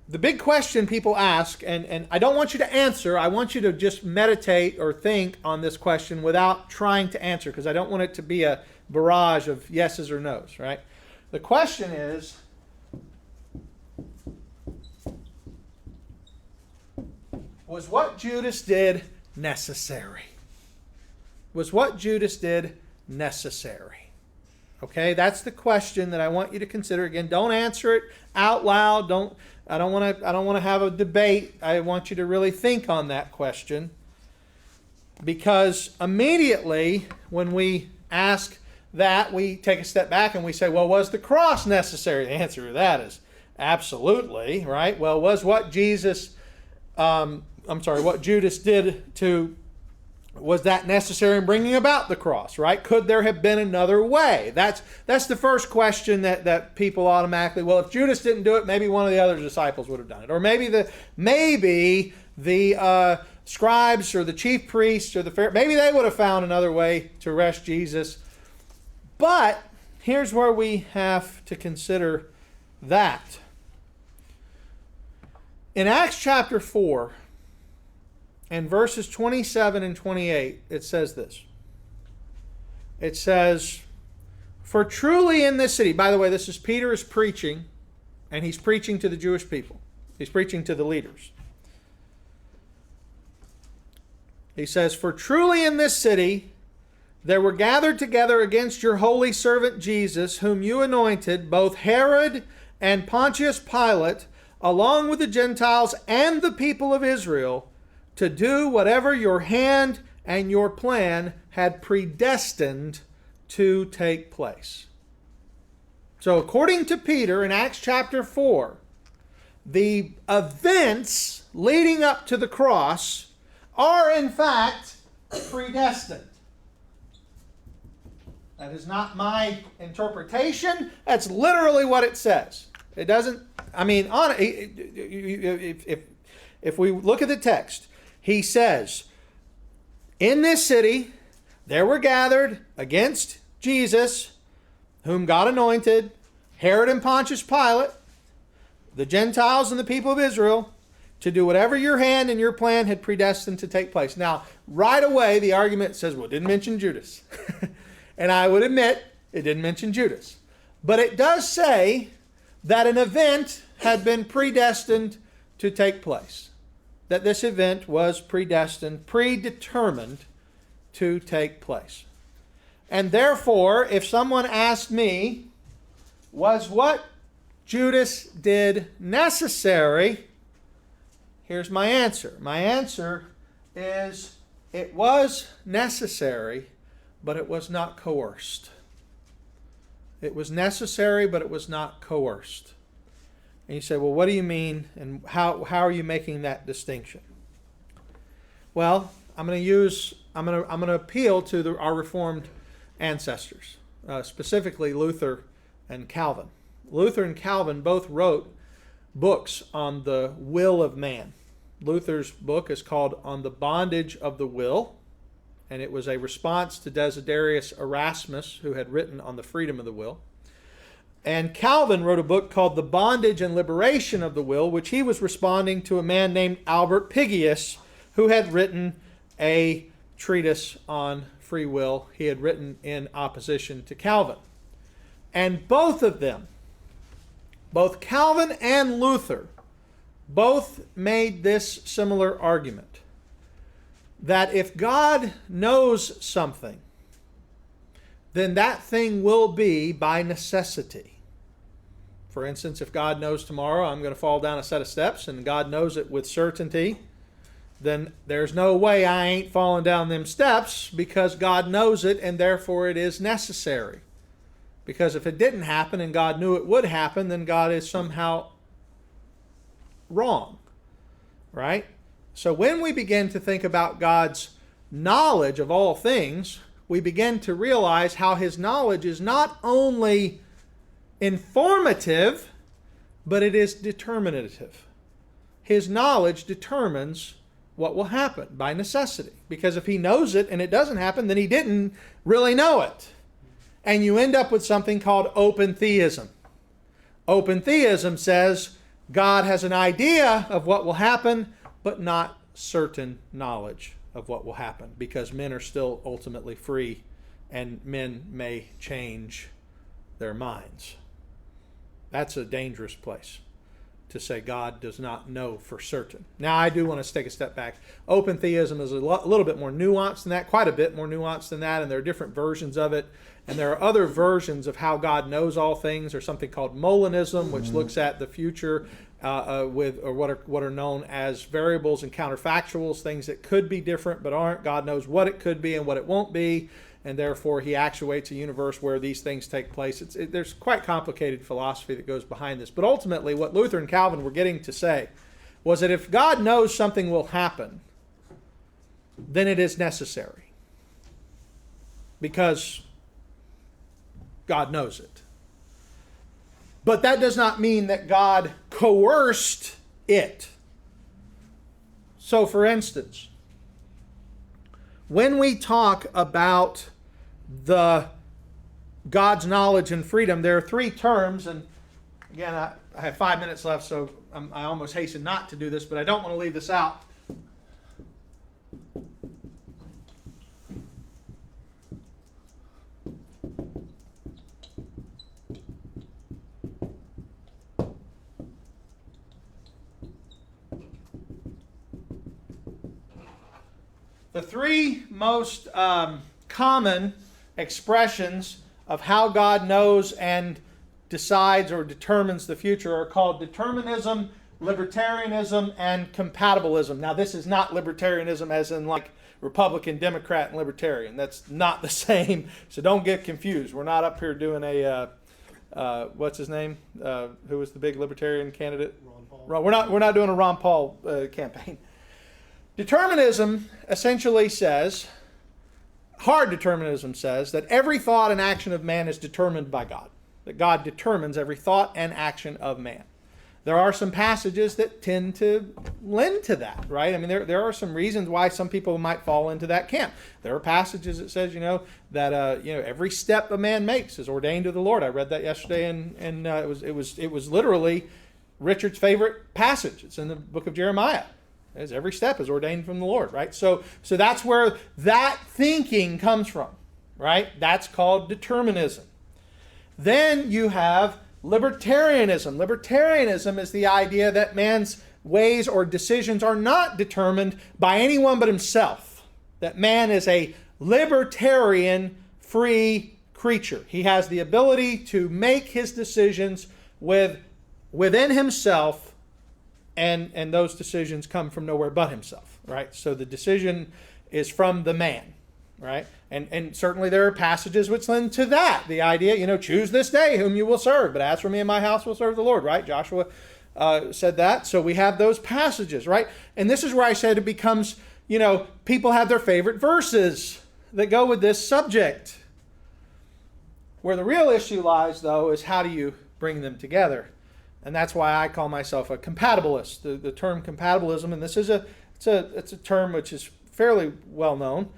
the big question people ask, and I don't want you to answer, I want you to just meditate or think on this question without trying to answer, because I don't want it to be a barrage of yeses or nos, right? The question is, was what Judas did necessary? Was what Judas did necessary? Okay, that's the question that I want you to consider. Again, don't answer it out loud. I don't want to have a debate. I want you to really think on that question, because immediately when we ask that, we take a step back and we say, well, was the cross necessary? The answer to that is absolutely, right? Well, was what what Judas did was that necessary in bringing about the cross, right? Could there have been another way? That's the first question that people automatically, well, if Judas didn't do it, maybe one of the other disciples would have done it. Or maybe the scribes or the chief priests or the Pharisees, maybe they would have found another way to arrest Jesus. But here's where we have to consider that. In Acts chapter 4, and verses 27 and 28, it says this. It says, for truly in this city, by the way, this is Peter is preaching, and he's preaching to the Jewish people. He's preaching to the leaders. He says, for truly in this city there were gathered together against your holy servant Jesus, whom you anointed, both Herod and Pontius Pilate, along with the Gentiles and the people of Israel, to do whatever your hand and your plan had predestined to take place. So according to Peter in Acts chapter 4, the events leading up to the cross are in fact predestined. That is not my interpretation. That's literally what it says. It doesn't, if we look at the text, he says, in this city there were gathered against Jesus, whom God anointed, Herod and Pontius Pilate, the Gentiles and the people of Israel, to do whatever your hand and your plan had predestined to take place. Now, right away, the argument says, well, it didn't mention Judas. And I would admit, it didn't mention Judas. But it does say that an event had been predestined to take place. That this event was predestined, predetermined to take place. And therefore, if someone asked me, was what Judas did necessary? Here's my answer. My answer is it was necessary, but it was not coerced. It was necessary, but it was not coerced. And you say, well, what do you mean, and how are you making that distinction? Well, I'm going to appeal to our Reformed ancestors, specifically Luther and Calvin. Luther and Calvin both wrote books on the will of man. Luther's book is called On the Bondage of the Will, and it was a response to Desiderius Erasmus, who had written on the freedom of the will. And Calvin wrote a book called The Bondage and Liberation of the Will, which he was responding to a man named Albert Pigius, who had written a treatise on free will. He had written in opposition to Calvin. And both of them, both Calvin and Luther, both made this similar argument, that if God knows something, then that thing will be by necessity. For instance, if God knows tomorrow I'm going to fall down a set of steps, and God knows it with certainty, then there's no way I ain't falling down them steps, because God knows it, and therefore it is necessary. Because if it didn't happen and God knew it would happen, then God is somehow wrong, right? So when we begin to think about God's knowledge of all things, we begin to realize how his knowledge is not only informative, but it is determinative. His knowledge determines what will happen by necessity. Because if he knows it and it doesn't happen, then he didn't really know it. And you end up with something called open theism. Open theism says God has an idea of what will happen, but not certain knowledge of what will happen, because men are still ultimately free and men may change their minds. That's a dangerous place, to say God does not know for certain. Now, I do want to take a step back. Open theism is a little bit more nuanced than that, quite a bit more nuanced than that, and there are different versions of it. And there are other versions of how God knows all things. There's something called Molinism, which looks at the future with what are known as variables and counterfactuals, things that could be different but aren't. God knows what it could be and what it won't be, and therefore he actuates a universe where these things take place. There's quite complicated philosophy that goes behind this. But ultimately, what Luther and Calvin were getting to say was that if God knows something will happen, then it is necessary, because God knows it. But that does not mean that God coerced it. So, for instance, when we talk about God's knowledge and freedom, there are three terms, and again, I have 5 minutes left, so I almost hasten not to do this, but I don't want to leave this out. The three most common expressions of how God knows and decides or determines the future are called determinism, libertarianism, and compatibilism. Now, this is not libertarianism as in like Republican, Democrat, and Libertarian. That's not the same, so don't get confused. We're not up here doing a, what's his name? Who was the big Libertarian candidate? Ron Paul. We're not doing a Ron Paul campaign. Determinism essentially says, hard determinism says, that every thought and action of man is determined by God. That God determines every thought and action of man. There are some passages that tend to lend to that, right? I mean, there are some reasons why some people might fall into that camp. There are passages that says, that every step a man makes is ordained of the Lord. I read that yesterday, and it was literally Richard's favorite passage. It's in the book of Jeremiah. As every step is ordained from the Lord, right? So that's where that thinking comes from, right? That's called determinism. Then you have libertarianism. Libertarianism is the idea that man's ways or decisions are not determined by anyone but himself. That man is a libertarian, free creature. He has the ability to make his decisions within himself, and those decisions come from nowhere but himself, right? So the decision is from the man, right? And certainly there are passages which lend to that. The idea, choose this day whom you will serve. But as for me and my house will serve the Lord, right? Joshua said that. So we have those passages, right? And this is where I said it becomes, people have their favorite verses that go with this subject. Where the real issue lies, though, is how do you bring them together? And that's why I call myself a compatibilist. The term compatibilism, and this is it's a term which is fairly well known,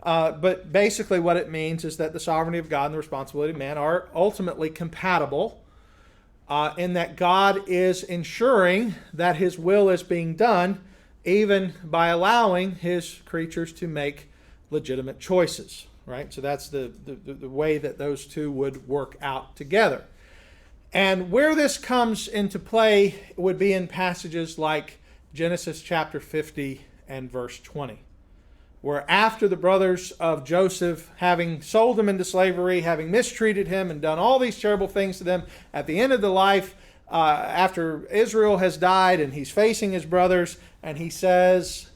but basically what it means is that the sovereignty of God and the responsibility of man are ultimately compatible, in that God is ensuring that his will is being done, even by allowing his creatures to make legitimate choices, right? So that's the way that those two would work out together. And where this comes into play would be in passages like Genesis chapter 50 and verse 20, where after the brothers of Joseph, having sold him into slavery, having mistreated him and done all these terrible things to them, at the end of the life, after Israel has died and he's facing his brothers, and he says,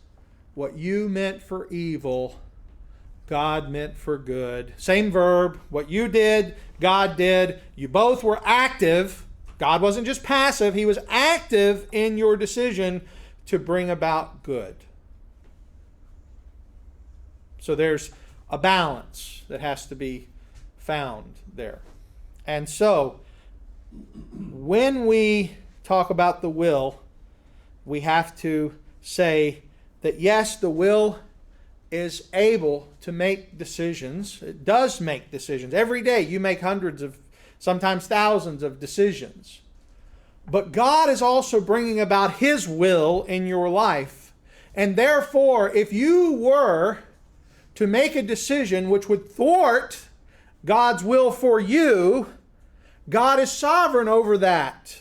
what you meant for evil, God meant for good. Same verb. What you did, God did. You both were active. God wasn't just passive. He was active in your decision to bring about good. So there's a balance that has to be found there. And so when we talk about the will, we have to say that yes, the will is able to make decisions. It does make decisions. Every day you make hundreds of, sometimes thousands of decisions. But God is also bringing about His will in your life. And therefore, if you were to make a decision which would thwart God's will for you, God is sovereign over that.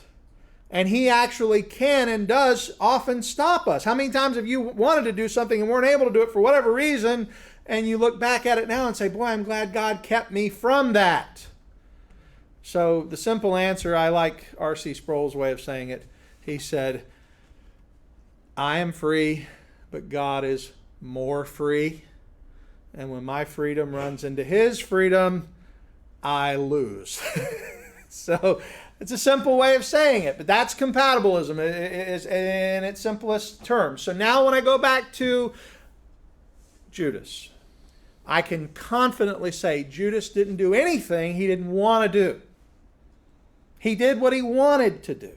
And He actually can and does often stop us. How many times have you wanted to do something and weren't able to do it for whatever reason, and you look back at it now and say, boy, I'm glad God kept me from that. So the simple answer, I like R.C. Sproul's way of saying it. He said, I am free, but God is more free. And when my freedom runs into His freedom, I lose. So it's a simple way of saying it, but that's compatibilism in its simplest terms. So now when I go back to Judas, I can confidently say Judas didn't do anything he didn't want to do. He did what he wanted to do.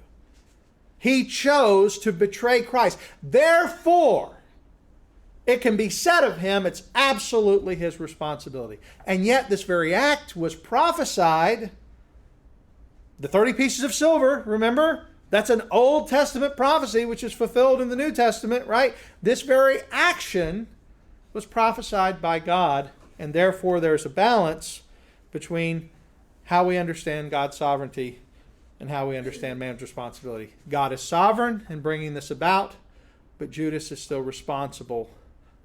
He chose to betray Christ. Therefore, it can be said of him, it's absolutely his responsibility. And yet this very act was prophesied. The 30 pieces of silver, remember? That's an Old Testament prophecy which is fulfilled in the New Testament, right? This very action was prophesied by God, and therefore there's a balance between how we understand God's sovereignty and how we understand man's responsibility. God is sovereign in bringing this about, but Judas is still responsible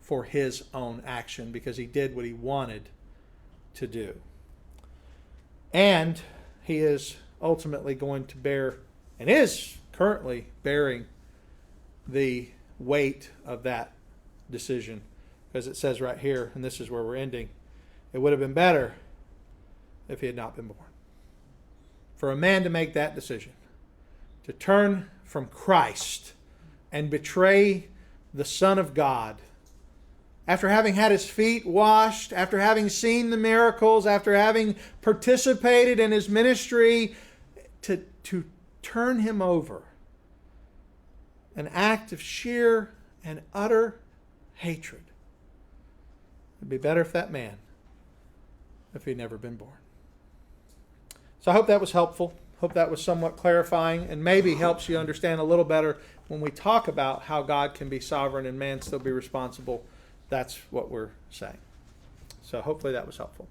for his own action because he did what he wanted to do. And he is ultimately going to bear, and is currently bearing, the weight of that decision. Because it says right here, and this is where we're ending, it would have been better if he had not been born. For a man to make that decision, to turn from Christ and betray the Son of God, after having had his feet washed, after having seen the miracles, after having participated in his ministry, to turn him over. An act of sheer and utter hatred. It'd be better if that man, if he'd never been born. So I hope that was helpful. Hope that was somewhat clarifying and maybe helps you understand a little better when we talk about how God can be sovereign and man still be responsible. That's what we're saying. So hopefully that was helpful.